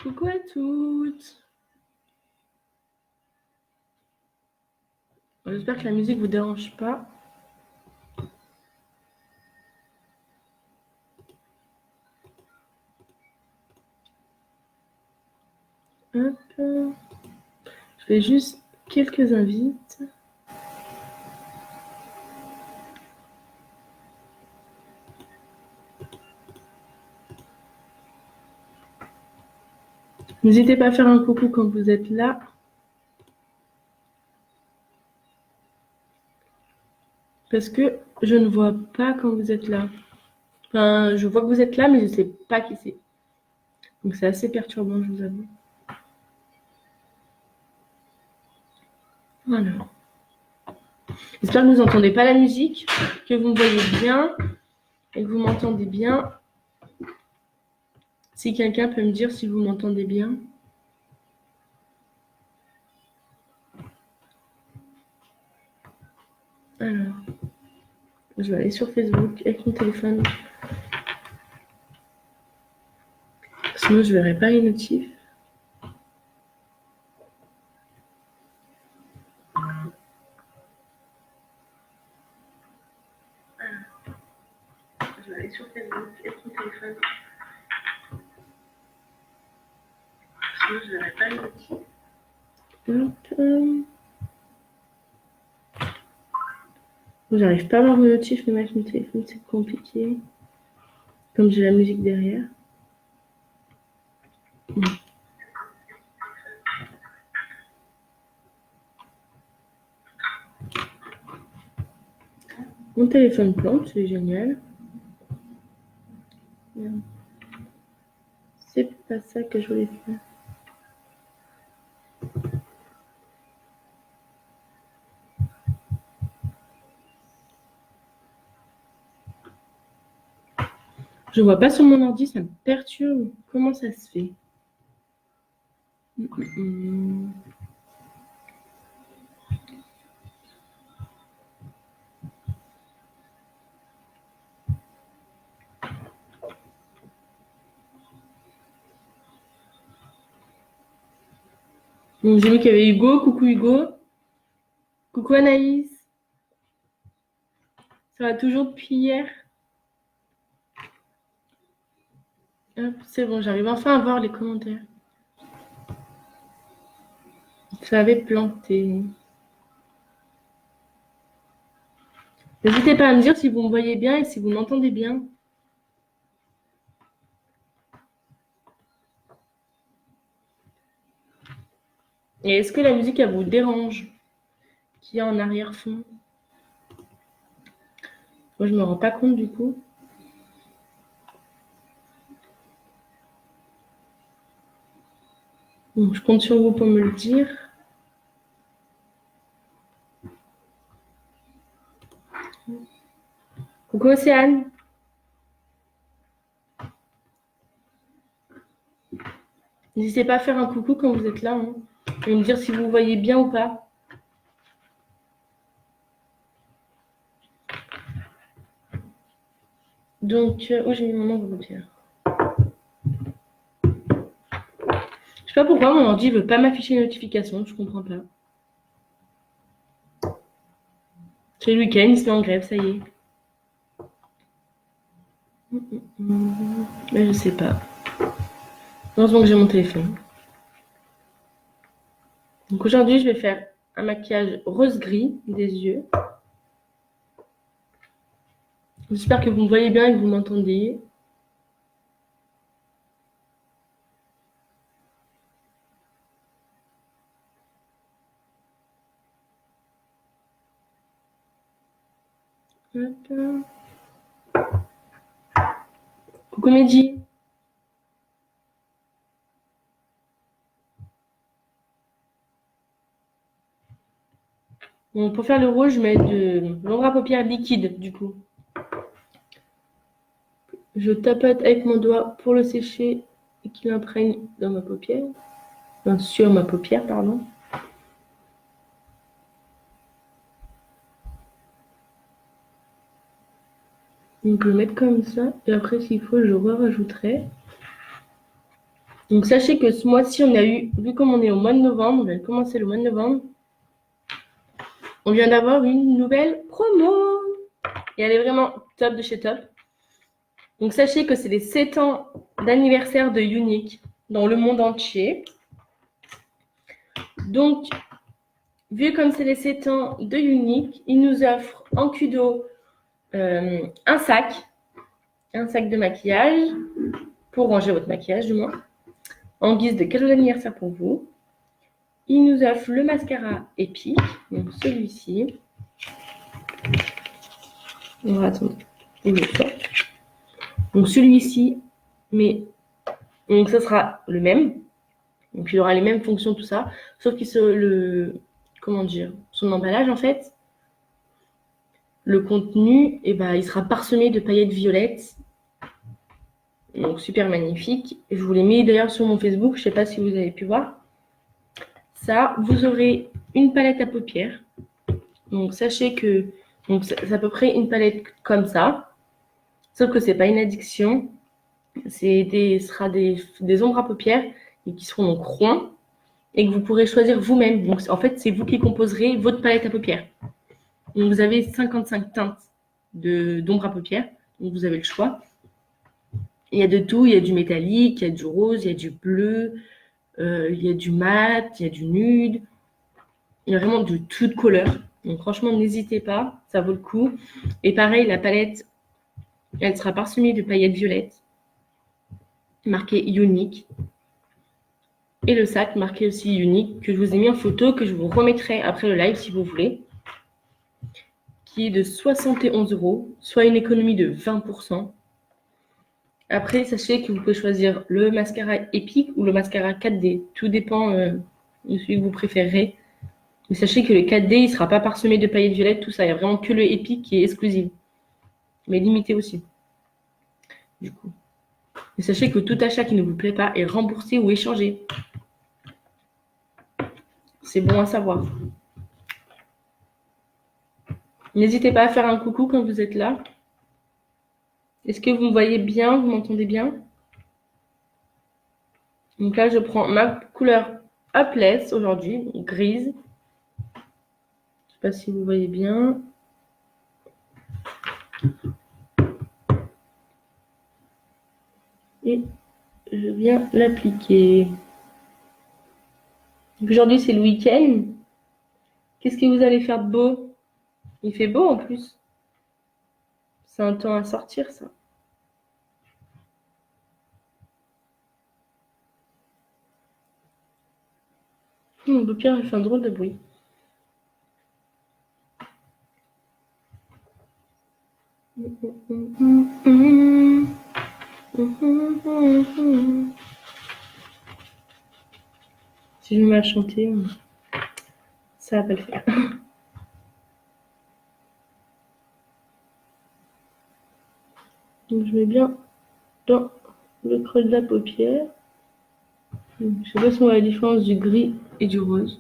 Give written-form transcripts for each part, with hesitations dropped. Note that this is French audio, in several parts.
Coucou à toutes. J'espère que la musique vous dérange pas. Hop. Je fais juste quelques invites. N'hésitez pas à faire un coucou quand vous êtes là. Parce que je ne vois pas quand vous êtes là. Enfin, je vois que vous êtes là, mais je ne sais pas qui c'est. Donc c'est assez perturbant, je vous avoue. Voilà. J'espère que vous n'entendez pas la musique, que vous me voyez bien et que vous m'entendez bien. Si quelqu'un peut me dire si vous m'entendez bien. Alors, je vais aller sur Facebook avec mon téléphone. Sinon, je ne verrai pas les notifs. Je vais aller sur Facebook avec mon téléphone. Sinon, je ne verrai pas les notifs. J'arrive pas à voir vos notifs, mais avec mon téléphone, c'est compliqué. Comme j'ai la musique derrière. Mon téléphone plante, c'est génial. C'est pas ça que je voulais faire. Je vois pas sur mon ordi, ça me perturbe. Comment ça se fait? Donc, j'ai vu qu'il y avait Hugo. Coucou Hugo. Coucou Anaïs. Ça va toujours depuis hier? Hop, c'est bon, j'arrive enfin à voir les commentaires. Ça avait planté. N'hésitez pas à me dire si vous me voyez bien et si vous m'entendez bien. Et est-ce que la musique, elle vous dérange? Qu'il y a en arrière-fond? Moi, je me rends pas compte du coup. Bon, je compte sur vous pour me le dire. Coucou Océane. N'hésitez pas à faire un coucou quand vous êtes là. Hein, et me dire si vous voyez bien ou pas. Donc, oh, j'ai mis mon nom de paupière. Je sais pas pourquoi mon ordi veut pas m'afficher une notification, je comprends pas. C'est le week-end, il se met en grève, ça y est. Mais je sais pas. Heureusement que j'ai mon téléphone. Donc aujourd'hui, je vais faire un maquillage rose-gris des yeux. J'espère que vous me voyez bien et que vous m'entendez. Hop. Coucou Mehdi. Bon, pour faire le rouge, je mets de l'ombre à paupières liquide du coup. Je tapote avec mon doigt pour le sécher et qu'il imprègne dans ma paupière. Enfin, sur ma paupière, pardon. Donc je vais le mettre comme ça. Et après, s'il faut, je rajouterai. Donc, sachez que ce mois-ci, on a eu, vu comme on est au mois de novembre, on vient de commencer le mois de novembre, on vient d'avoir une nouvelle promo. Et elle est vraiment top de chez top. Donc, sachez que c'est les 7 ans d'anniversaire de Unique dans le monde entier. Donc, vu comme c'est les 7 ans de Unique, ils nous offrent en cadeau un sac de maquillage pour ranger votre maquillage du moins, en guise de cadeau d'anniversaire pour vous. Ils nous offrent le mascara Epic, donc celui-ci. On va attendre. Donc celui-ci, mais donc ça sera le même. Donc il aura les mêmes fonctions, tout ça, sauf que son emballage en fait, le contenu, il sera parsemé de paillettes violettes. Donc super magnifique. Je vous l'ai mis d'ailleurs sur mon Facebook, je ne sais pas si vous avez pu voir. Ça, vous aurez une palette à paupières. Donc sachez que c'est à peu près une palette comme ça, sauf que c'est pas une addiction. Ce sera des ombres à paupières et qui seront donc ronds et que vous pourrez choisir vous-même. Donc en fait, c'est vous qui composerez votre palette à paupières. Donc vous avez 55 teintes d'ombres à paupières, donc vous avez le choix. Il y a de tout, il y a du métallique, il y a du rose, il y a du bleu, il y a du mat, il y a du nude. Il y a vraiment de toutes couleurs. Donc franchement, n'hésitez pas, ça vaut le coup. Et pareil, la palette, elle sera parsemée de paillettes violettes, marqué Unique. Et le sac marqué aussi Unique, que je vous ai mis en photo, que je vous remettrai après le live si vous voulez, qui est de 71 €, soit une économie de 20%. Après, sachez que vous pouvez choisir le mascara Epic ou le mascara 4D. Tout dépend de celui que vous préférez. Mais sachez que le 4D, il ne sera pas parsemé de paillettes violettes, tout ça. Il n'y a vraiment que le Epic qui est exclusif. Mais limité aussi. Du coup. Mais sachez que tout achat qui ne vous plaît pas est remboursé ou échangé. C'est bon à savoir. N'hésitez pas à faire un coucou quand vous êtes là. Est-ce que vous me voyez bien? Vous m'entendez bien? Donc là, je prends ma couleur Upless aujourd'hui, grise. Je ne sais pas si vous voyez bien. Et je viens l'appliquer. Aujourd'hui, c'est le week-end. Qu'est-ce que vous allez faire de beau? Il fait beau en plus. C'est un temps à sortir, ça. Mon paupière, elle fait un drôle de bruit. Si je me mets à chanter, ça va pas le faire. Donc je mets bien dans le creux de la paupière. Je ne sais pas si on voit la différence du gris et du rose.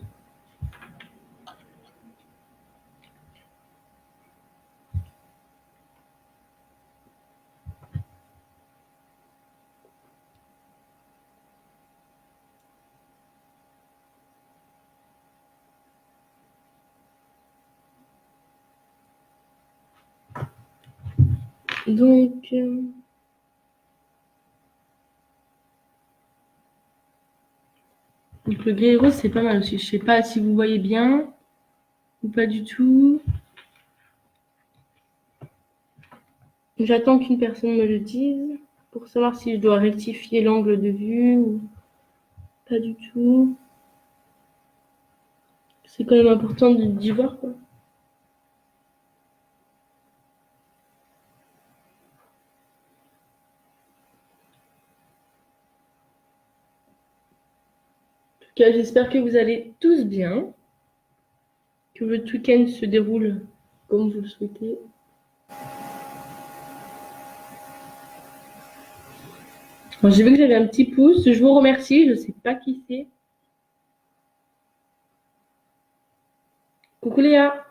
Donc, le gris et rose, c'est pas mal aussi. Je sais pas si vous voyez bien ou pas du tout. J'attends qu'une personne me le dise pour savoir si je dois rectifier l'angle de vue ou pas du tout. C'est quand même important d'y voir, quoi. En tout cas, j'espère que vous allez tous bien, que votre week-end se déroule comme vous le souhaitez. Alors, j'ai vu que j'avais un petit pouce. Je vous remercie. Je ne sais pas qui c'est. Coucou Léa.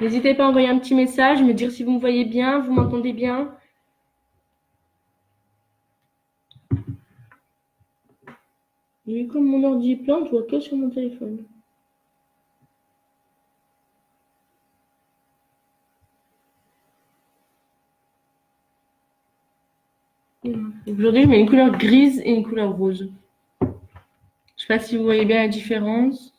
N'hésitez pas à envoyer un petit message, me dire si vous me voyez bien, vous m'entendez bien. Et comme mon ordi est plein, je vois que sur mon téléphone. Aujourd'hui, je mets une couleur grise et une couleur rose. Je ne sais pas si vous voyez bien la différence.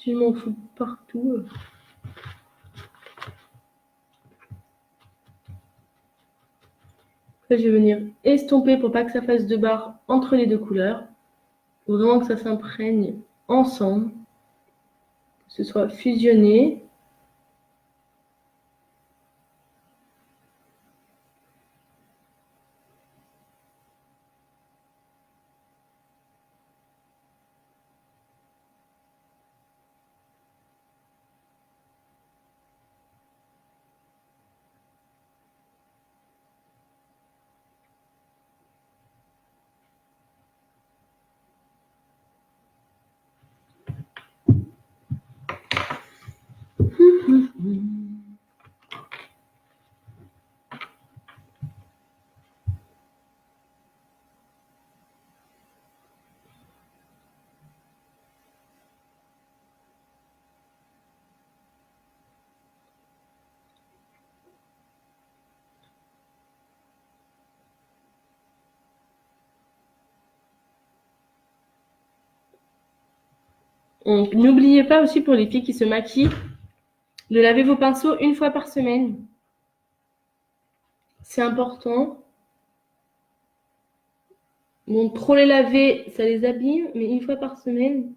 Je m'en fous partout. Après, je vais venir estomper pour pas que ça fasse de barres entre les deux couleurs. Il faut vraiment que ça s'imprègne ensemble, que ce soit fusionné. Donc, n'oubliez pas aussi pour les filles qui se maquillent de laver vos pinceaux une fois par semaine. C'est important. Bon, trop les laver, ça les abîme, mais une fois par semaine,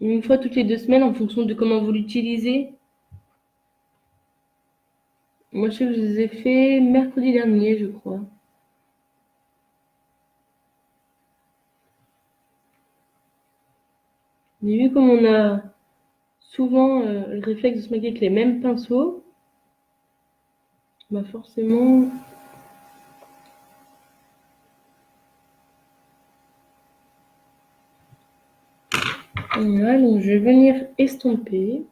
une fois toutes les 2 semaines en fonction de comment vous l'utilisez. Moi, je sais que je les ai fait mercredi dernier, je crois. Mais vu comme on a souvent le réflexe de se maquiller avec les mêmes pinceaux, bah forcément. Voilà, donc je vais venir estomper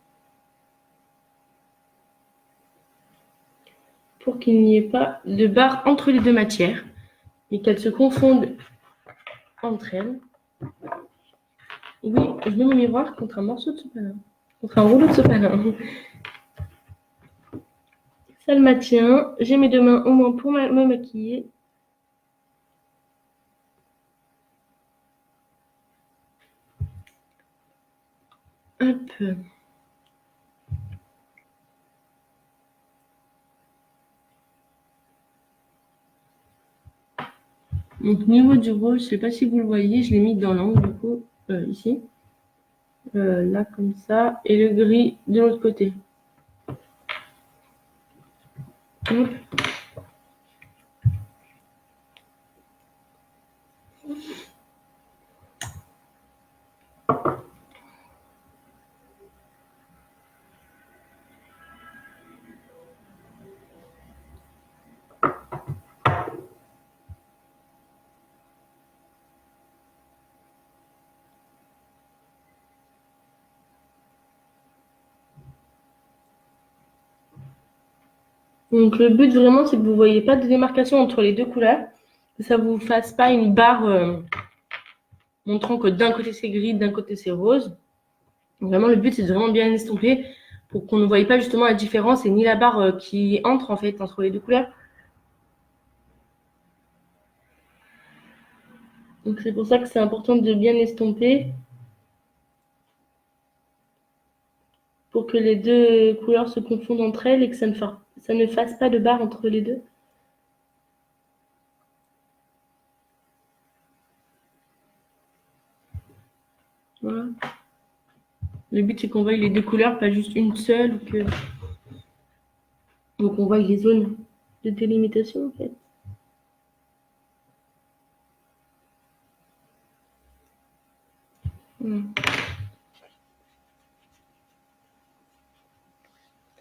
pour qu'il n'y ait pas de barre entre les deux matières et qu'elles se confondent entre elles. Oui, je mets mon miroir contre un morceau de sopalin, contre un rouleau de sopalin. Ça le maintient. J'ai mes 2 mains au moins pour me maquiller. Hop. Donc, niveau du rose, je sais pas si vous le voyez, je l'ai mis dans l'angle, du coup, ici. Là, comme ça. Et le gris de l'autre côté. Hop. Donc, le but vraiment, c'est que vous ne voyez pas de démarcation entre les deux couleurs. Que ça ne vous fasse pas une barre montrant que d'un côté c'est gris, d'un côté c'est rose. Donc, vraiment, le but, c'est de vraiment bien estomper pour qu'on ne voie pas justement la différence et ni la barre qui entre en fait entre les deux couleurs. Donc, c'est pour ça que c'est important de bien estomper pour que les deux couleurs se confondent entre elles et que ça ne fasse pas de barre entre les deux. Voilà. Le but, c'est qu'on voie les deux couleurs, pas juste une seule. Donc on voit les zones de délimitation en fait.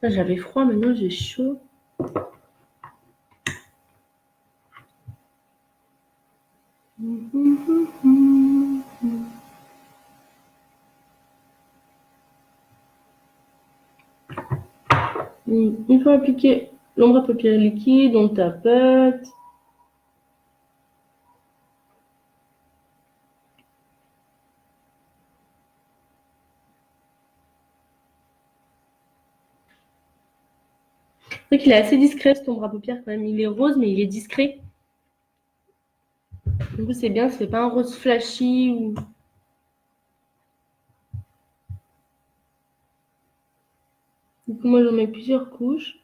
J'avais froid, maintenant j'ai chaud. Une fois appliqué l'ombre à paupières liquide, on tapote. C'est vrai qu'il est assez discret cet ombre à paupières quand même. Il est rose, mais il est discret. Du coup, c'est bien, ça fait pas un rose flashy ou. Du coup, moi j'en mets plusieurs couches.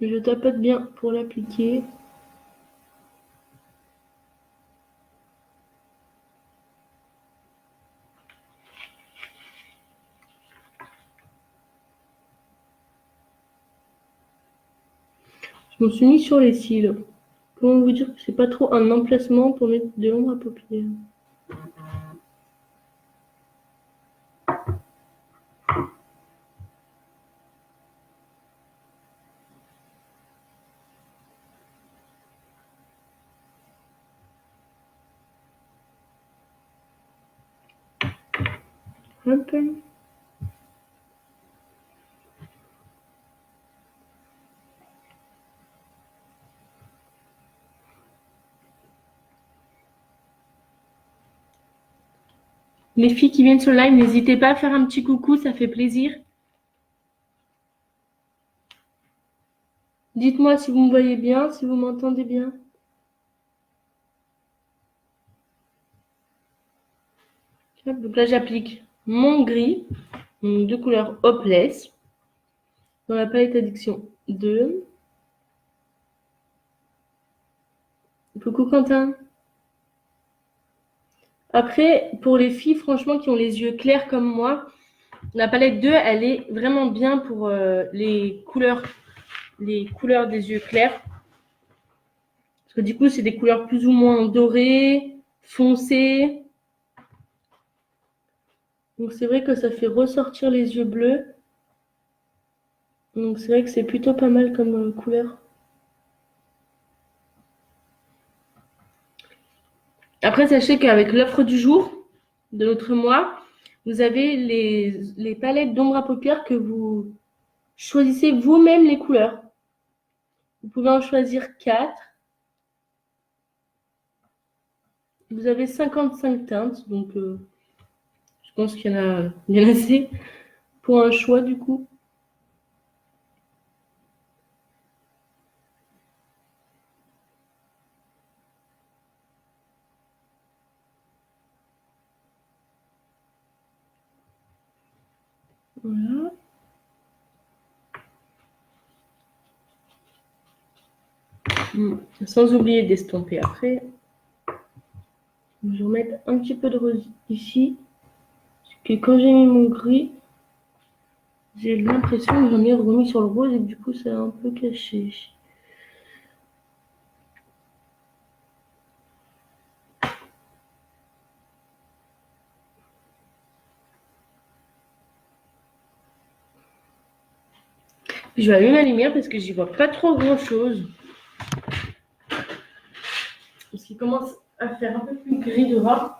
Je tapote bien pour l'appliquer. Je me suis mis sur les cils. Comment vous dire que c'est pas trop un emplacement pour mettre de l'ombre à paupières. Hop. Les filles qui viennent sur le live, n'hésitez pas à faire un petit coucou, ça fait plaisir. Dites-moi si vous me voyez bien, si vous m'entendez bien. Hop, donc là, j'applique mon gris, de couleur Hopeless, dans la palette Addiction 2. Coucou Quentin. Après, pour les filles, franchement, qui ont les yeux clairs comme moi, la palette 2, elle est vraiment bien pour les couleurs des yeux clairs. Parce que du coup, c'est des couleurs plus ou moins dorées, foncées. Donc c'est vrai que ça fait ressortir les yeux bleus. Donc c'est vrai que c'est plutôt pas mal comme couleur. Après, sachez qu'avec l'offre du jour de notre mois, vous avez les palettes d'ombre à paupières que vous choisissez vous-même les couleurs. Vous pouvez en choisir 4. Vous avez 55 teintes, donc je pense qu'il y en a bien assez pour un choix du coup. Voilà. Sans oublier d'estomper après. Je vais remettre un petit peu de rose ici. Parce que quand j'ai mis mon gris, j'ai l'impression que j'en ai remis sur le rose et du coup ça a un peu caché. Je vais allumer la lumière parce que j'y vois pas trop grand chose. Parce qu'il commence à faire un peu plus gris dehors.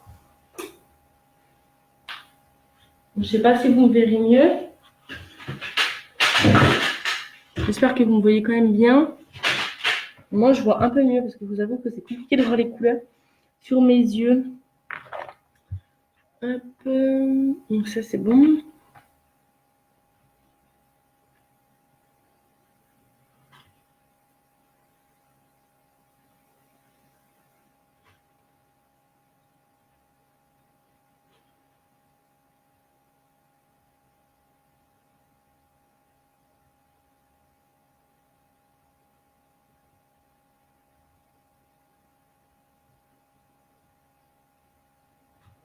Je sais pas si vous me verrez mieux. J'espère que vous me voyez quand même bien. Moi, je vois un peu mieux parce que je vous avoue que c'est compliqué de voir les couleurs sur mes yeux. Hop. Donc ça, c'est bon.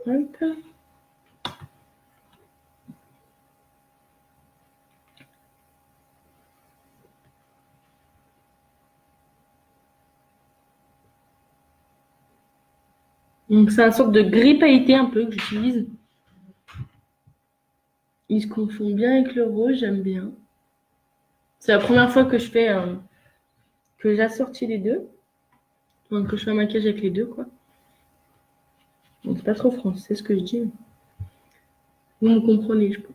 Hop. Donc c'est un sorte de gris pailleté un peu que j'utilise. Il se confond bien avec le rose, j'aime bien. C'est la première fois que je fais que j'assortis les deux. Donc que je fais un maquillage avec les deux, quoi. Donc c'est pas trop français ce que je dis. Vous me comprenez, je pense.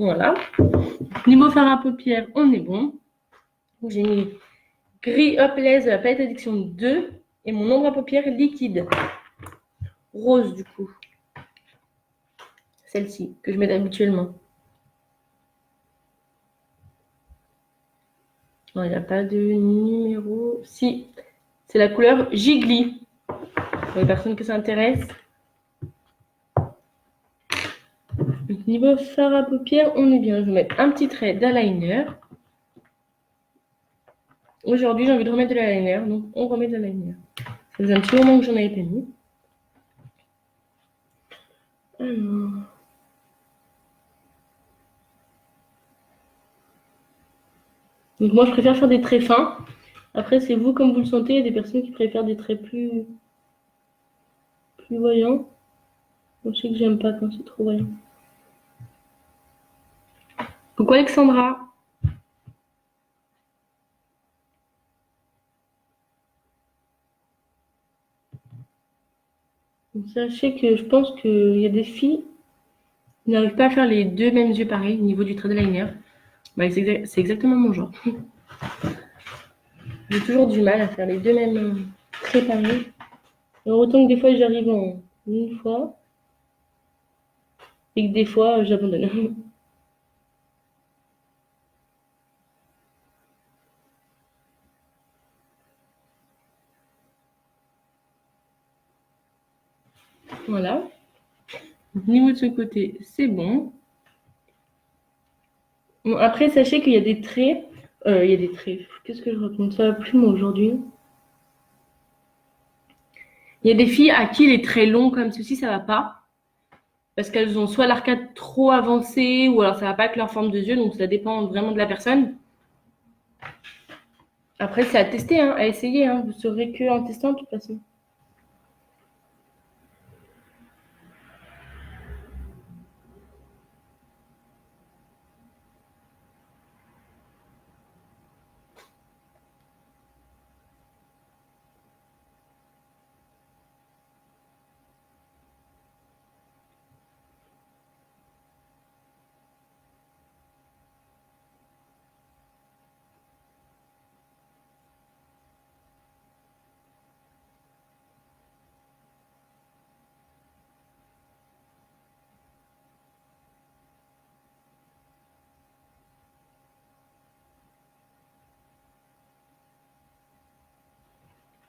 Voilà. Niveau fard à paupières, on est bon. J'ai mis gris Hopeless de la palette Addiction 2 et mon ombre à paupières liquide. Rose du coup. Celle-ci que je mets habituellement. Il n'y a pas de numéro. Si, c'est la couleur Gigli. Pour les personnes que ça intéresse. Donc, niveau fard à paupières, on est bien. Je vais mettre un petit trait d'eyeliner. Aujourd'hui, j'ai envie de remettre de l'eyeliner, donc on remet de l'eyeliner. Ça faisait un petit moment que j'en avais pas mis. Alors. Donc moi, je préfère faire des traits fins. Après, c'est vous comme vous le sentez. Il y a des personnes qui préfèrent des traits plus voyants. Moi, je sais que j'aime pas quand c'est trop voyant. Coucou Alexandra. Donc, sachez que je pense qu'il y a des filles qui n'arrivent pas à faire les deux mêmes yeux pareils au niveau du trait de liner. Bah, c'est exactement mon genre. J'ai toujours du mal à faire les deux mêmes traits pareils. Alors, autant que des fois j'arrive en une fois et que des fois j'abandonne. Voilà. Au niveau de ce côté, c'est bon. Bon, après, sachez qu'il y a des traits. Il y a des traits. Qu'est-ce que je raconte? Ça va plus moi aujourd'hui. Il y a des filles à qui les traits longs comme ceci, ça va pas. Parce qu'elles ont soit l'arcade trop avancée, ou alors ça va pas avec leur forme de yeux, donc ça dépend vraiment de la personne. Après, c'est à tester, hein, à essayer. Hein. Vous saurez que en testant, de toute façon.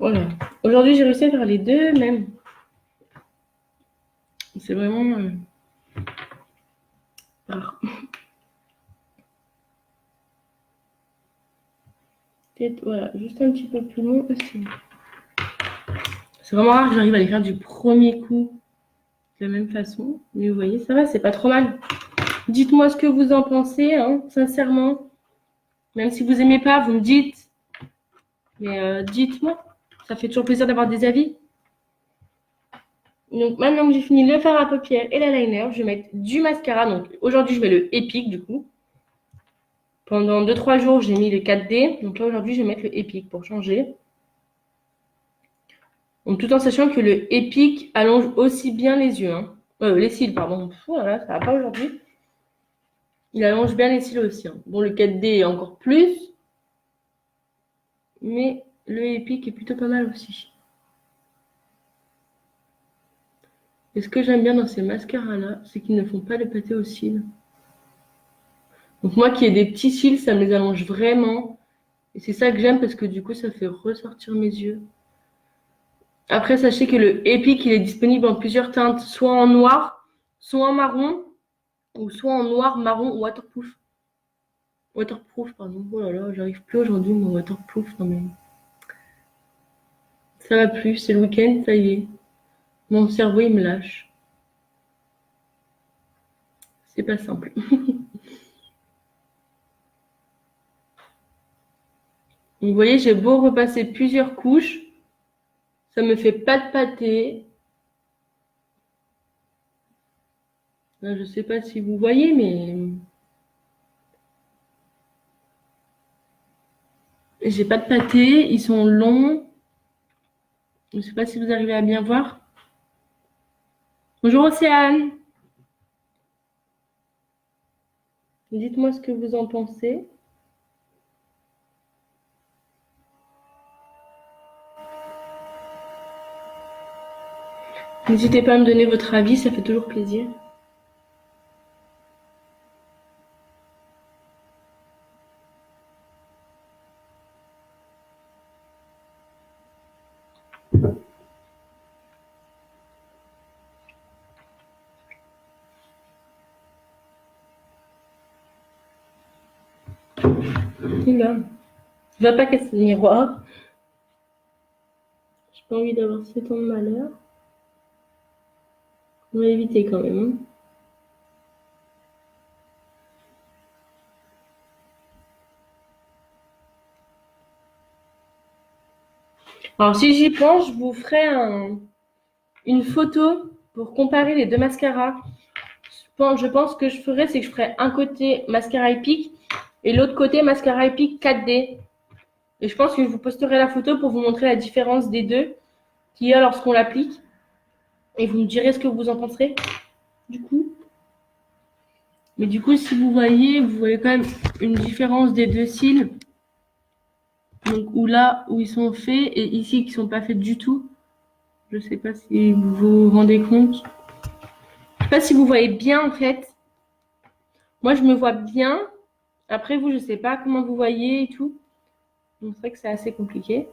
Voilà. Aujourd'hui, j'ai réussi à faire les deux même. C'est vraiment rare. Peut-être, voilà, juste un petit peu plus long aussi. C'est vraiment rare que j'arrive à les faire du premier coup de la même façon. Mais vous voyez, ça va, c'est pas trop mal. Dites-moi ce que vous en pensez, hein, sincèrement. Même si vous aimez pas, vous me dites. Mais dites-moi. Ça fait toujours plaisir d'avoir des avis. Donc maintenant que j'ai fini le fard à paupières et l'eyeliner, je vais mettre du mascara. Donc aujourd'hui, je mets le Epic du coup. Pendant 2-3 jours, j'ai mis le 4D. Donc là, aujourd'hui, je vais mettre le Epic pour changer. Donc tout en sachant que le Epic allonge aussi bien les yeux. Hein. Les cils, pardon. Voilà, ça va pas aujourd'hui. Il allonge bien les cils aussi. Hein. Bon, le 4D encore plus. Mais le Epic est plutôt pas mal aussi. Et ce que j'aime bien dans ces mascaras-là, c'est qu'ils ne font pas le pâté aux cils. Donc moi qui ai des petits cils, ça me les allonge vraiment. Et c'est ça que j'aime parce que du coup, ça fait ressortir mes yeux. Après, sachez que le Epic, il est disponible en plusieurs teintes, soit en noir, soit en marron, ou soit en noir, marron ou waterproof. Waterproof, pardon. Oh là là, j'arrive plus aujourd'hui, mon waterproof. Non mais ça va plus, c'est le week-end, ça y est. Mon cerveau, il me lâche. C'est pas simple. Vous voyez, j'ai beau repasser plusieurs couches, ça me fait pas de pâté. Là, je sais pas si vous voyez, mais j'ai pas de pâté. Ils sont longs. Je sais pas si vous arrivez à bien voir. Bonjour Océane. Dites-moi ce que vous en pensez. N'hésitez pas à me donner votre avis, ça fait toujours plaisir. Oula, tu vas pas casser le miroir. J'ai pas envie d'avoir 7 ans de malheur. On va éviter quand même. Alors si j'y pense, je vous ferai une photo pour comparer les deux mascaras. Je pense que je ferai, c'est que je ferai un côté mascara Epic et l'autre côté mascara Epic 4D. Et je pense que je vous posterai la photo pour vous montrer la différence des deux qu'il y a lorsqu'on l'applique. Et vous me direz ce que vous en penserez, du coup. Mais du coup, si vous voyez quand même une différence des deux cils. Donc, où ils sont faits et ici qui sont pas faits du tout. Je sais pas si vous vous rendez compte. Je sais pas si vous voyez bien, en fait. Moi, je me vois bien. Après, vous, je sais pas comment vous voyez et tout. Donc, c'est vrai que c'est assez compliqué.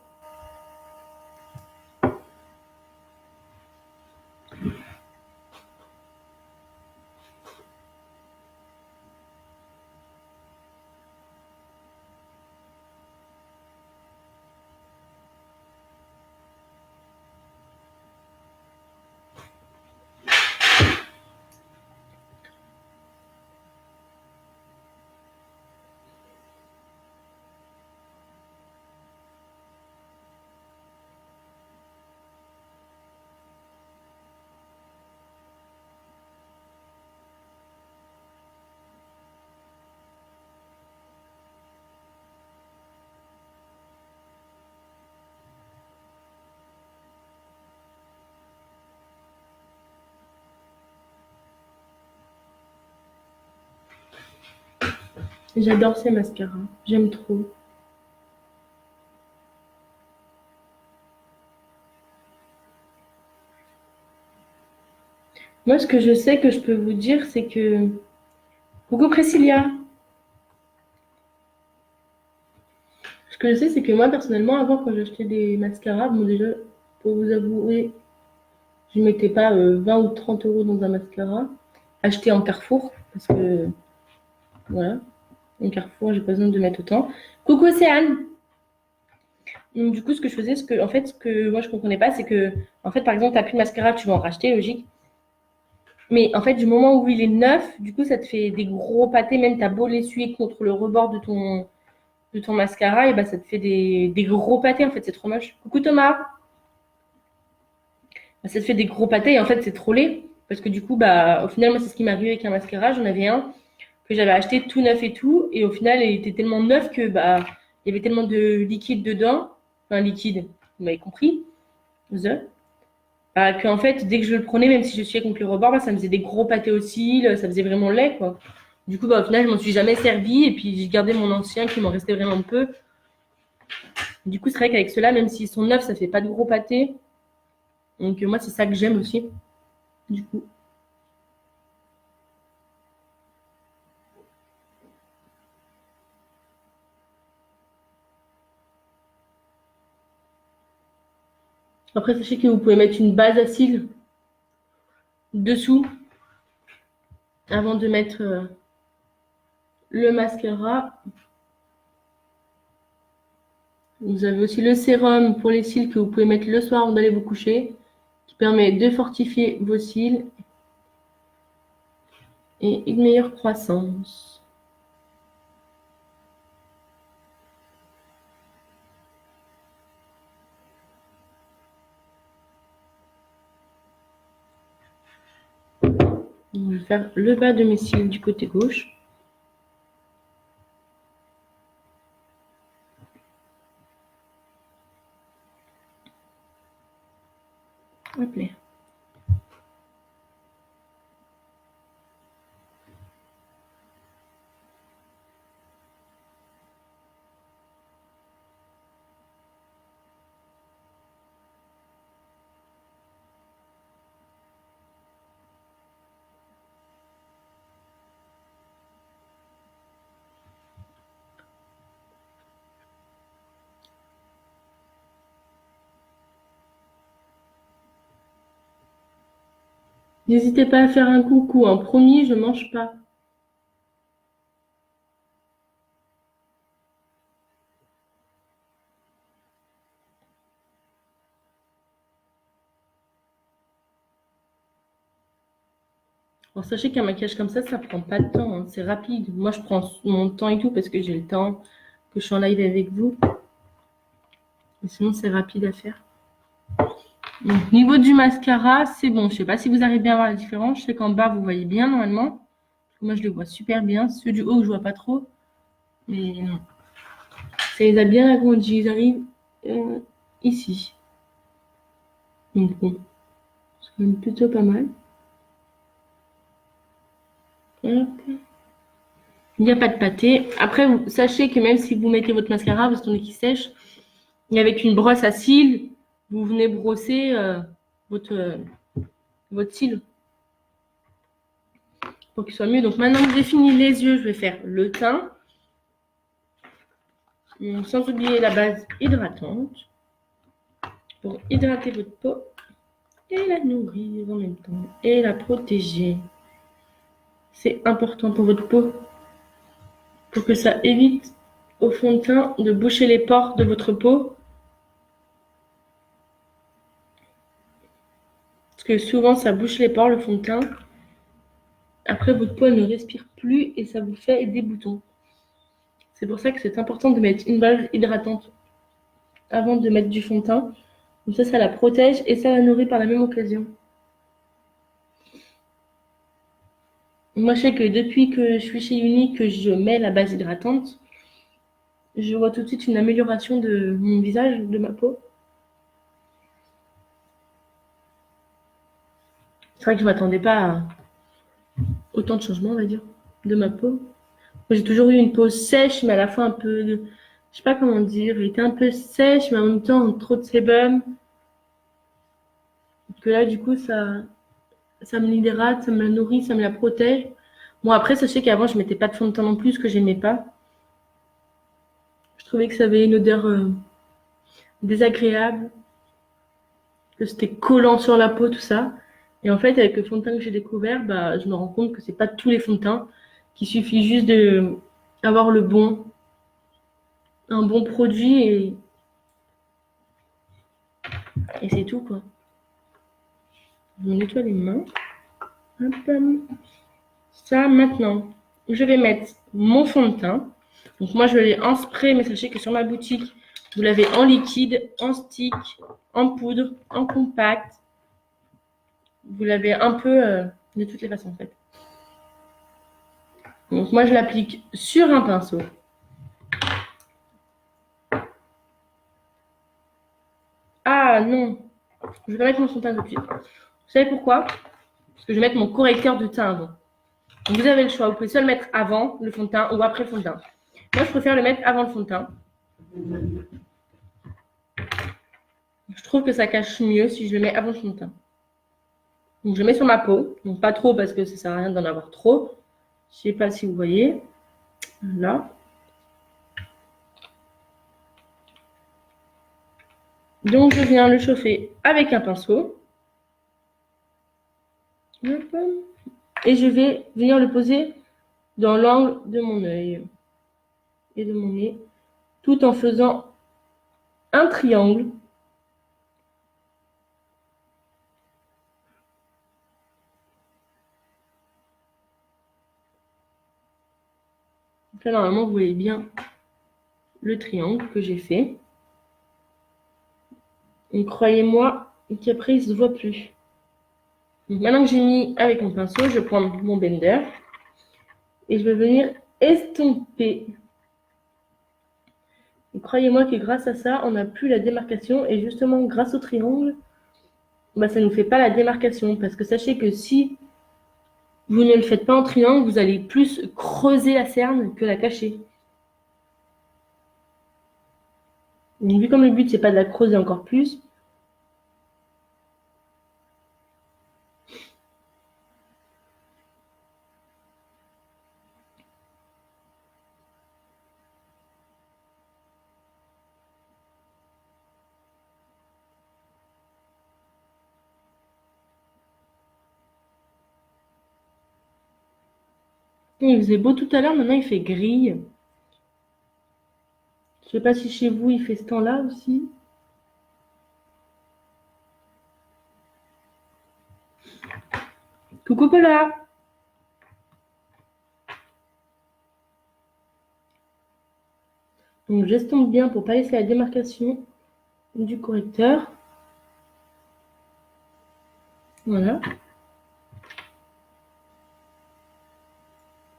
J'adore ces mascaras. J'aime trop. Moi, ce que je sais que je peux vous dire, c'est que... Coucou Priscilla. Ce que je sais, c'est que moi, personnellement, avant, quand j'achetais des mascaras, bon, déjà, pour vous avouer, je ne mettais pas 20 ou 30 euros dans un mascara acheté en Carrefour, parce que, voilà, en Carrefour, j'ai pas besoin de mettre autant. Coucou Océane. Donc, du coup, ce que je faisais, ce que moi, je comprenais pas, c'est que, en fait, par exemple, tu n'as plus de mascara, tu vas en racheter, logique. Mais en fait, du moment où il est neuf, du coup, ça te fait des gros pâtés, même tu as beau l'essuyer contre le rebord de ton mascara, et bah, ça te fait des gros pâtés, en fait, c'est trop moche. Coucou Thomas. Bah, ça te fait des gros pâtés, et en fait, c'est trop laid. Parce que du coup, bah, au final, moi, c'est ce qui m'est arrivé avec un mascara. J'en avais un que j'avais acheté tout neuf et tout. Et au final, il était tellement neuf que, bah, il y avait tellement de liquide dedans. Enfin, liquide, vous m'avez compris. Qu'en fait, dès que je le prenais, même si je suis contre le rebord, bah, ça me faisait des gros pâtés aux cils, ça faisait vraiment laid, quoi. Du coup, bah, au final, je m'en suis jamais servi, et puis j'ai gardé mon ancien qui m'en restait vraiment peu. Du coup, c'est vrai qu'avec ceux-là, même s'ils sont neufs, ça fait pas de gros pâtés. Donc, moi, c'est ça que j'aime aussi, du coup. Après, sachez que vous pouvez mettre une base à cils dessous avant de mettre le mascara. Vous avez aussi le sérum pour les cils que vous pouvez mettre le soir avant d'aller vous coucher, qui permet de fortifier vos cils et une meilleure croissance. Je vais faire le bas de mes cils du côté gauche. Hop là. N'hésitez pas à faire un coucou. En promis, je mange pas. Alors, sachez qu'un maquillage comme ça prend pas de temps, hein. C'est rapide. Moi, je prends mon temps et tout parce que j'ai le temps, que je suis en live avec vous. Mais sinon, c'est rapide à faire. Donc, niveau du mascara, c'est bon. Je sais pas si vous arrivez bien à voir la différence. Je sais qu'en bas, vous voyez bien normalement. Moi, je le vois super bien. Ceux du haut, je vois pas trop. Mais non. Ça les a bien agrandis. Ils arrivent ici. Donc bon, c'est quand même plutôt pas mal. Hop. Il n'y a pas de pâté. Après, sachez que même si vous mettez votre mascara, vous attendez qu'il sèche, et avec une brosse à cils, vous venez brosser votre cils pour qu'il soit mieux. Donc maintenant que j'ai fini les yeux, je vais faire le teint. Sans oublier la base hydratante pour hydrater votre peau et la nourrir en même temps et la protéger. C'est important pour votre peau pour que ça évite au fond de teint de boucher les pores de votre peau. Parce que souvent, ça bouche les pores, le fond de teint. Après, votre peau ne respire plus et ça vous fait des boutons. C'est pour ça que c'est important de mettre une base hydratante avant de mettre du fond de teint. Comme ça la protège et ça la nourrit par la même occasion. Moi, je sais que depuis que je suis chez Unique, que je mets la base hydratante, je vois tout de suite une amélioration de mon visage, de ma peau. C'est vrai que je ne m'attendais pas à autant de changements, on va dire, de ma peau. J'ai toujours eu une peau sèche, mais à la fois un peu, je sais pas comment dire, elle était un peu sèche, mais en même temps trop de sébum. Que là, du coup, ça me l'hydrate, ça me la nourrit, ça me la protège. Bon, après, sachez qu'avant, je mettais pas de fond de teint non plus, ce que j'aimais pas. Je trouvais que ça avait une odeur désagréable, que c'était collant sur la peau, tout ça. Et en fait, avec le fond de teint que j'ai découvert, bah, je me rends compte que c'est pas tous les fonds de teint, qu'il suffit juste de avoir un bon produit et c'est tout, quoi. Je me nettoie les mains. Hop. Ça, maintenant, je vais mettre mon fond de teint. Donc moi, je l'ai en spray, mais sachez que sur ma boutique, vous l'avez en liquide, en stick, en poudre, en compact. Vous l'avez un peu de toutes les façons, en fait. Donc moi, je l'applique sur un pinceau. Ah non, je vais mettre mon fond de teint tout de suite. Vous savez pourquoi? Parce que je vais mettre mon correcteur de teint avant. Donc vous avez le choix, vous pouvez soit le mettre avant le fond de teint ou après le fond de teint. Moi, je préfère le mettre avant le fond de teint. Je trouve que ça cache mieux si je le mets avant le fond de teint. Donc je le mets sur ma peau, donc pas trop parce que ça sert à rien d'en avoir trop. Je sais pas si vous voyez. Là. Donc, je viens le chauffer avec un pinceau. Et je vais venir le poser dans l'angle de mon œil et de mon nez, tout en faisant un triangle. Donc là, normalement, vous voyez bien le triangle que j'ai fait. Et croyez-moi qu'après, il ne se voit plus. Donc maintenant que j'ai mis avec mon pinceau, je vais prendre mon blender et je vais venir estomper. Croyez-moi que grâce à ça, on n'a plus la démarcation. Et justement, grâce au triangle, bah, ça ne nous fait pas la démarcation. Parce que sachez que si vous ne le faites pas en triangle, vous allez plus creuser la cerne que la cacher. Donc, vu comme le but, c'est pas de la creuser encore plus, il faisait beau tout à l'heure, maintenant il fait gris. Je sais pas si chez vous il fait ce temps-là aussi. Coucou Paula. Donc j'estompe bien pour pas laisser la démarcation du correcteur. Voilà.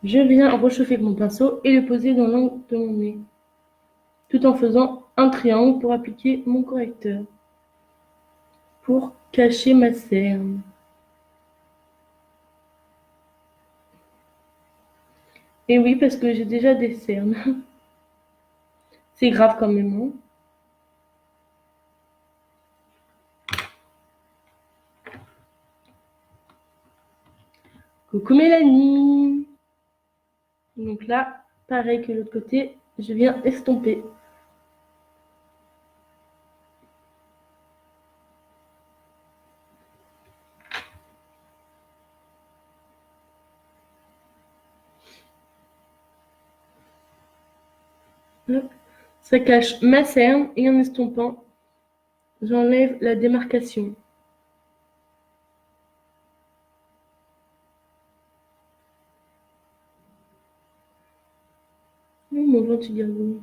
Je viens réchauffer mon pinceau et le poser dans l'angle de mon nez, tout en faisant un triangle pour appliquer mon correcteur, pour cacher ma cerne. Et oui, parce que j'ai déjà des cernes. C'est grave quand même. Hein. Coucou Mélanie. Donc là, pareil que l'autre côté, je viens estomper. Hop. Ça cache ma cerne et en estompant, j'enlève la démarcation. Mon gentil garçon.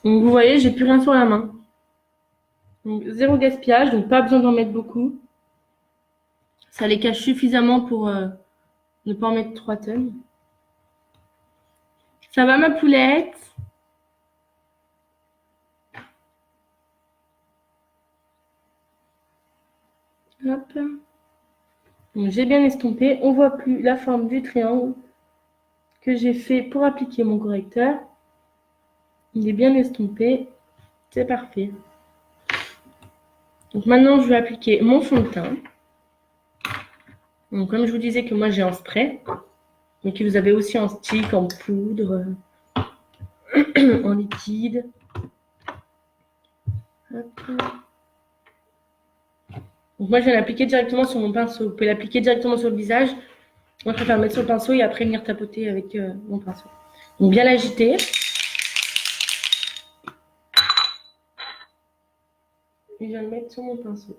Donc vous voyez, j'ai plus rien sur la main. Donc zéro gaspillage, donc pas besoin d'en mettre beaucoup. Ça les cache suffisamment pour ne pas en mettre 3 tonnes. Ça va ma poulette? Hop. Donc j'ai bien estompé. On voit plus la forme du triangle que j'ai fait pour appliquer mon correcteur. Il est bien estompé. C'est parfait. Donc maintenant, je vais appliquer mon fond de teint. Donc comme je vous disais que moi j'ai en spray, mais que vous avez aussi en stick, en poudre, en liquide. Hop. Donc moi je vais l'appliquer directement sur mon pinceau. Vous pouvez l'appliquer directement sur le visage. Moi je préfère le mettre sur le pinceau et après venir tapoter avec mon pinceau. Donc bien l'agiter. Et je vais le mettre sur mon pinceau.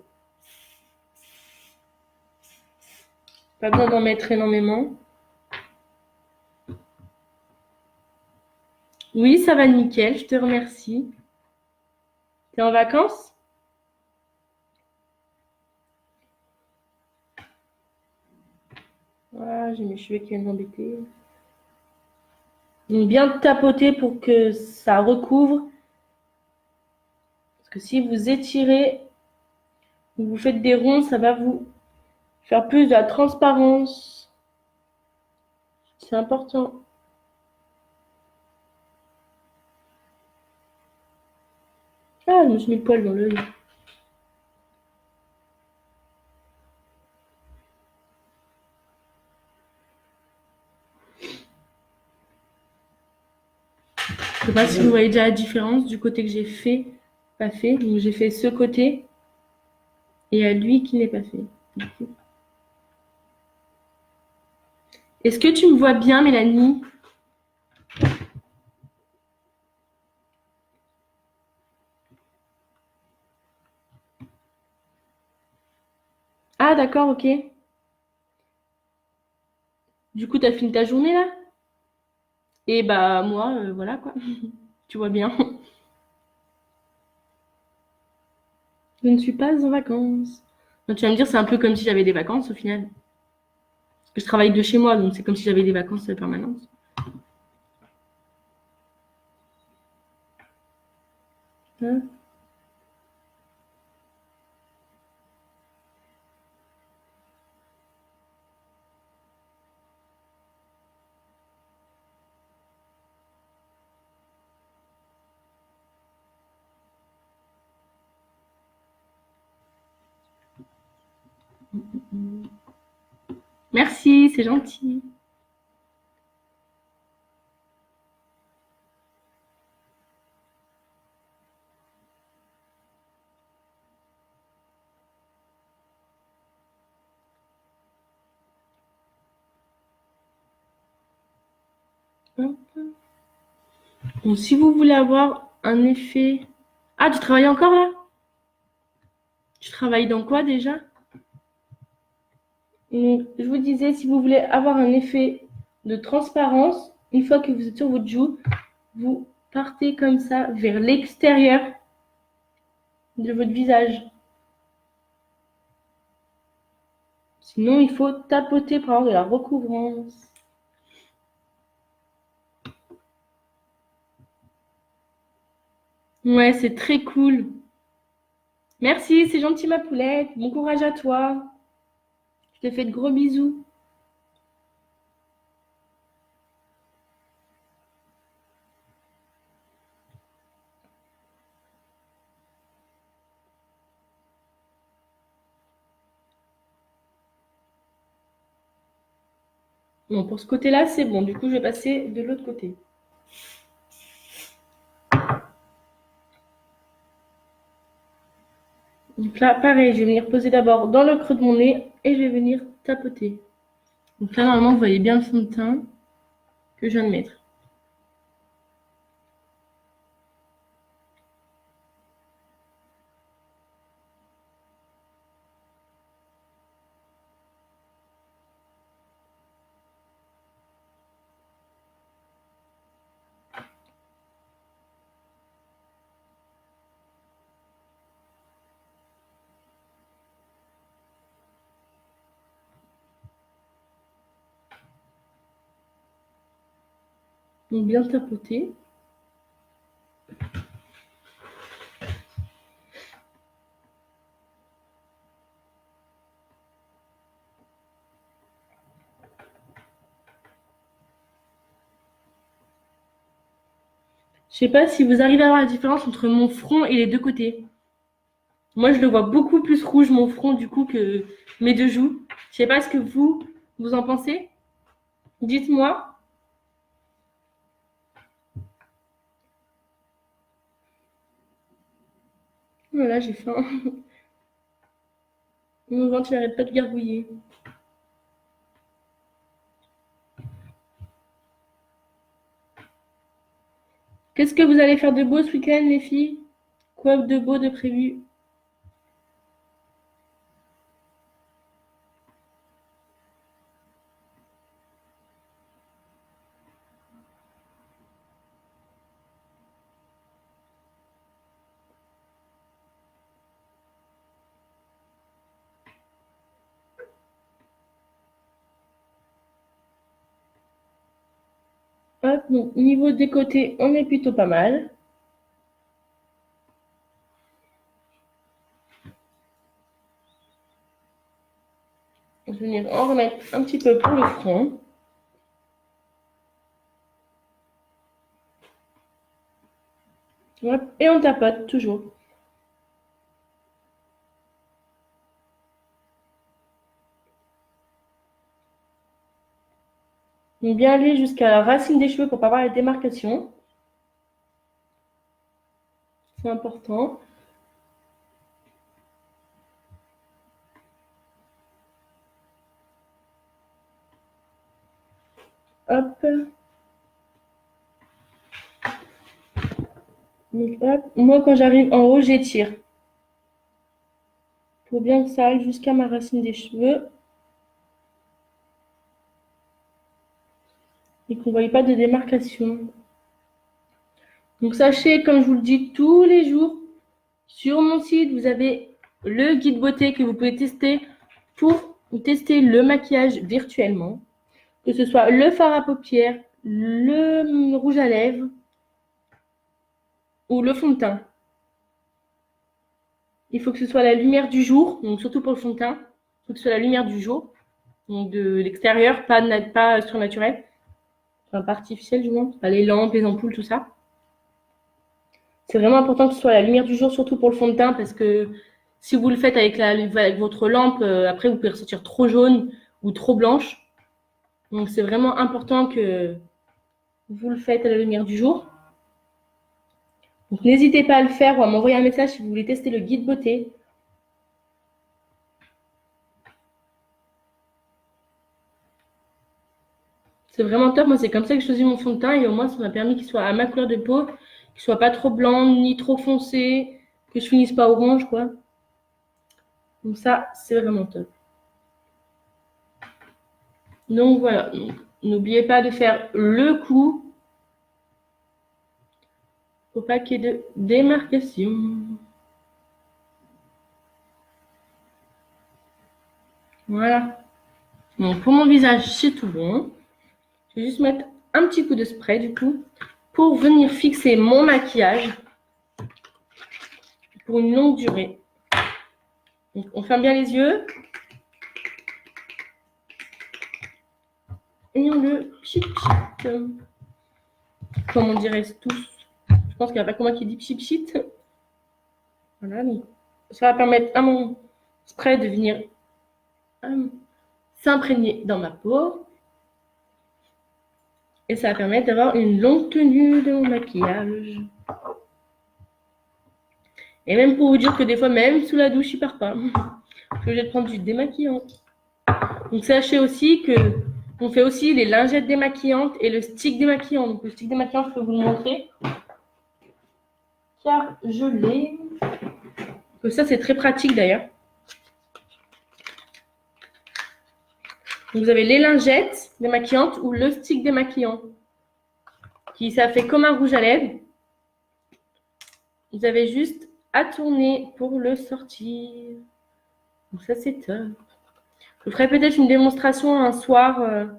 Pas besoin d'en mettre énormément. Oui, ça va nickel, je te remercie. T'es en vacances? Voilà, j'ai mes cheveux qui viennent m'embêter. Donc bien tapoter pour que ça recouvre. Parce que si vous étirez ou vous faites des ronds, ça va vous faire plus de la transparence. C'est important. Ah, je me suis mis le poil dans l'œil. sais pas si vous voyez déjà la différence du côté que j'ai fait, pas fait. Donc j'ai fait ce côté et à lui qui n'est pas fait. Est-ce que tu me vois bien, Mélanie? Ah, d'accord, ok. Du coup, t'as fini ta journée là? Et bah moi, voilà quoi. Tu vois bien. Je ne suis pas en vacances. Donc, tu vas me dire, c'est un peu comme si j'avais des vacances au final. Parce que je travaille de chez moi, donc c'est comme si j'avais des vacances permanentes. Hein. Merci, c'est gentil. Bon, si vous voulez avoir un effet... Ah, tu travailles encore là? Tu travailles dans quoi déjà? Donc, je vous disais, si vous voulez avoir un effet de transparence, une fois que vous êtes sur votre joue, vous partez comme ça vers l'extérieur de votre visage. Sinon, il faut tapoter pour avoir de la recouvrance. Ouais, c'est très cool. Merci, c'est gentil ma poulette. Bon courage à toi. Je te fais de gros bisous. Bon, pour ce côté-là, c'est bon. Du coup, je vais passer de l'autre côté. Donc là, pareil, je vais venir poser d'abord dans le creux de mon nez et je vais venir tapoter. Donc là, normalement, vous voyez bien le fond de teint que je viens de mettre. Donc bien tapoter. Je sais pas si vous arrivez à voir la différence entre mon front et les deux côtés. Moi, je le vois beaucoup plus rouge, mon front, du coup, que mes deux joues. Je sais pas ce que vous en pensez. Dites-moi. Voilà, j'ai faim. Mon ventre, il n'arrête pas de gargouiller. Qu'est-ce que vous allez faire de beau ce week-end, les filles? Quoi de beau de prévu? Hop, donc, niveau des côtés, on est plutôt pas mal. Je vais venir en remettre un petit peu pour le front. Hop, et on tapote toujours. Donc bien aller jusqu'à la racine des cheveux pour pas avoir la démarcation. C'est important. Hop. Donc, hop. Moi, quand j'arrive en haut, j'étire. Pour bien que ça aille jusqu'à ma racine des cheveux. Et qu'on ne voie pas de démarcation. Donc, sachez, comme je vous le dis tous les jours, sur mon site, vous avez le guide beauté que vous pouvez tester pour tester le maquillage virtuellement. Que ce soit le fard à paupières, le rouge à lèvres ou le fond de teint. Il faut que ce soit la lumière du jour, donc surtout pour le fond de teint. Il faut que ce soit la lumière du jour, donc de l'extérieur, pas surnaturel. Enfin, pas artificiel, du moins. Pas les lampes, les ampoules, tout ça. C'est vraiment important que ce soit la lumière du jour, surtout pour le fond de teint, parce que si vous le faites avec votre lampe, après vous pouvez ressortir trop jaune ou trop blanche. Donc c'est vraiment important que vous le faites à la lumière du jour. Donc n'hésitez pas à le faire ou à m'envoyer un message si vous voulez tester le guide beauté. C'est vraiment top. Moi, c'est comme ça que je choisis mon fond de teint et au moins, ça m'a permis qu'il soit à ma couleur de peau, qu'il soit pas trop blanc ni trop foncé, que je finisse pas orange, quoi. Donc ça, c'est vraiment top. Donc voilà. N'oubliez pas de faire le coup pour pas qu'il y ait de démarcation. Voilà. Donc pour mon visage, c'est tout bon. Je vais juste mettre un petit coup de spray du coup pour venir fixer mon maquillage pour une longue durée. Donc on ferme bien les yeux. Et on le pchit pchit. Comme on dirait tous. Je pense qu'il n'y a pas que moi qui dit pchit pchit. Voilà, donc ça va permettre à mon spray de venir s'imprégner dans ma peau. Et ça va permettre d'avoir une longue tenue de mon maquillage. Et même pour vous dire que des fois, même sous la douche, il part pas. Je suis obligée de prendre du démaquillant. Donc sachez aussi que on fait aussi les lingettes démaquillantes et le stick démaquillant. Donc le stick démaquillant, je peux vous le montrer. Car je l'ai. Donc ça, c'est très pratique d'ailleurs. Donc vous avez les lingettes démaquillantes ou le stick démaquillant. Qui ça fait comme un rouge à lèvres. Vous avez juste à tourner pour le sortir. Donc ça, c'est top. Je ferai peut-être une démonstration un soir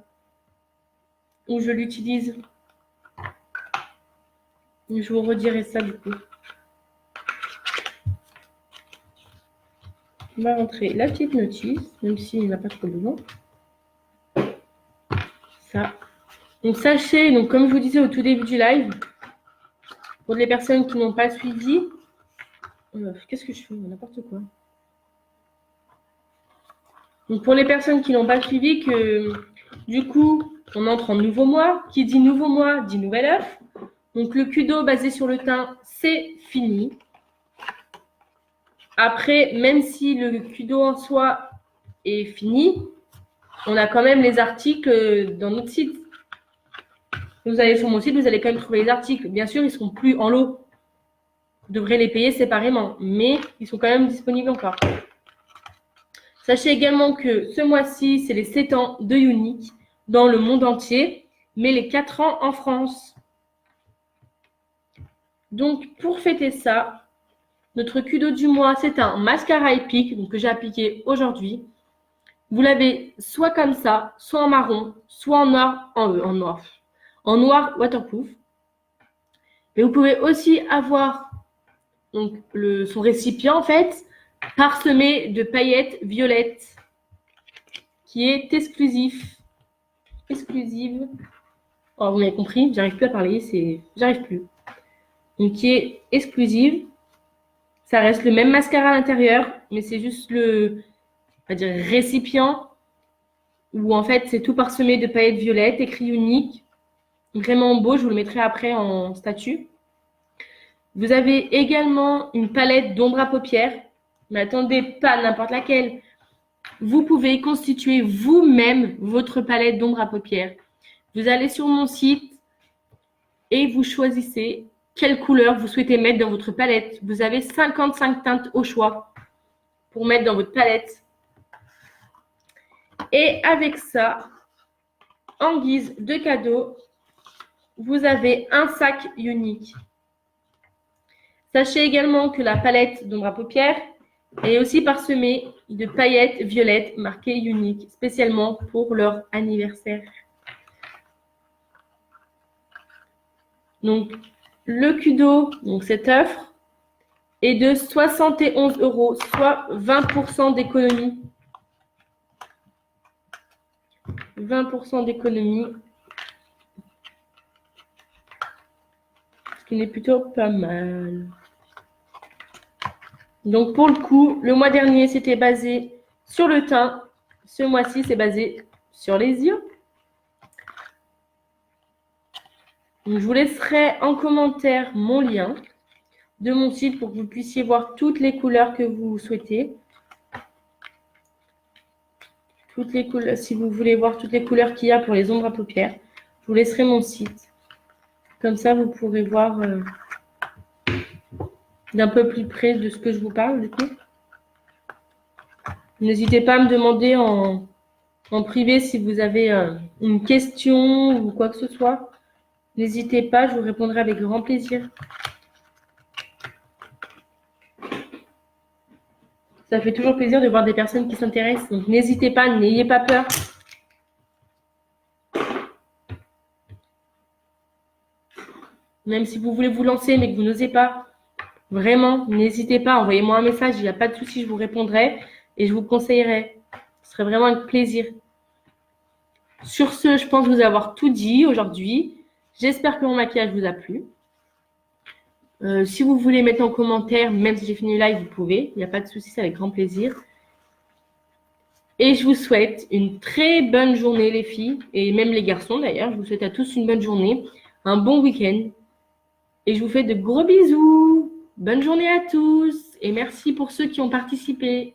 où je l'utilise. Je vous redirai ça du coup. On va rentrer la petite notice, même s'il n'a pas trop besoin. Ça. Donc sachez, donc comme je vous disais au tout début du live, pour les personnes qui n'ont pas suivi, qu'est-ce que je fais? N'importe quoi. Donc pour les personnes qui n'ont pas suivi, que du coup, on entre en nouveau mois. Qui dit nouveau mois, dit nouvel œuf. Donc le Kudo basé sur le teint, c'est fini. Après, même si le Kudo en soi est fini, on a quand même les articles dans notre site. Vous allez sur mon site, vous allez quand même trouver les articles. Bien sûr, ils ne seront plus en lot. Vous devrez les payer séparément, mais ils sont quand même disponibles encore. Sachez également que ce mois-ci, c'est les 7 ans de Unique dans le monde entier, mais les 4 ans en France. Donc, pour fêter ça, notre Kudo du mois, c'est un mascara épique donc que j'ai appliqué aujourd'hui. Vous l'avez soit comme ça, soit en marron, soit en noir waterproof. Mais vous pouvez aussi avoir donc, son récipient en fait parsemé de paillettes violettes qui est exclusive. Oh, vous m'avez compris, j'arrive plus à parler, j'arrive plus. Donc qui est exclusive. Ça reste le même mascara à l'intérieur, mais c'est juste le, on va dire, récipient où en fait c'est tout parsemé de paillettes violettes, écrit unique, vraiment beau. Je vous le mettrai après en statut. Vous avez également une palette d'ombre à paupières. Mais attendez, pas n'importe laquelle. Vous pouvez constituer vous-même votre palette d'ombre à paupières. Vous allez sur mon site et vous choisissez quelle couleur vous souhaitez mettre dans votre palette. Vous avez 55 teintes au choix pour mettre dans votre palette. Et avec ça, en guise de cadeau, vous avez un sac unique. Sachez également que la palette d'ombre à paupières est aussi parsemée de paillettes violettes marquées unique, spécialement pour leur anniversaire. Donc, le Kudo, donc cette offre, est de 71 €, soit 20% d'économie. 20% d'économie. Ce qui n'est plutôt pas mal. Donc, pour le coup, le mois dernier, c'était basé sur le teint. Ce mois-ci, c'est basé sur les yeux. Donc, je vous laisserai en commentaire mon lien de mon site pour que vous puissiez voir toutes les couleurs que vous souhaitez. Toutes les couleurs, si vous voulez voir toutes les couleurs qu'il y a pour les ombres à paupières, je vous laisserai mon site. Comme ça, vous pourrez voir d'un peu plus près de ce que je vous parle, du coup. N'hésitez pas à me demander en privé si vous avez une question ou quoi que ce soit. N'hésitez pas, je vous répondrai avec grand plaisir. Ça fait toujours plaisir de voir des personnes qui s'intéressent. Donc, n'hésitez pas, n'ayez pas peur. Même si vous voulez vous lancer mais que vous n'osez pas, vraiment, n'hésitez pas. Envoyez-moi un message, il n'y a pas de souci, je vous répondrai et je vous conseillerai. Ce serait vraiment un plaisir. Sur ce, je pense vous avoir tout dit aujourd'hui. J'espère que mon maquillage vous a plu. Si vous voulez mettre en commentaire, même si j'ai fini le live, vous pouvez. Il n'y a pas de souci, c'est avec grand plaisir. Et je vous souhaite une très bonne journée, les filles, et même les garçons d'ailleurs. Je vous souhaite à tous une bonne journée, un bon week-end. Et je vous fais de gros bisous. Bonne journée à tous. Et merci pour ceux qui ont participé.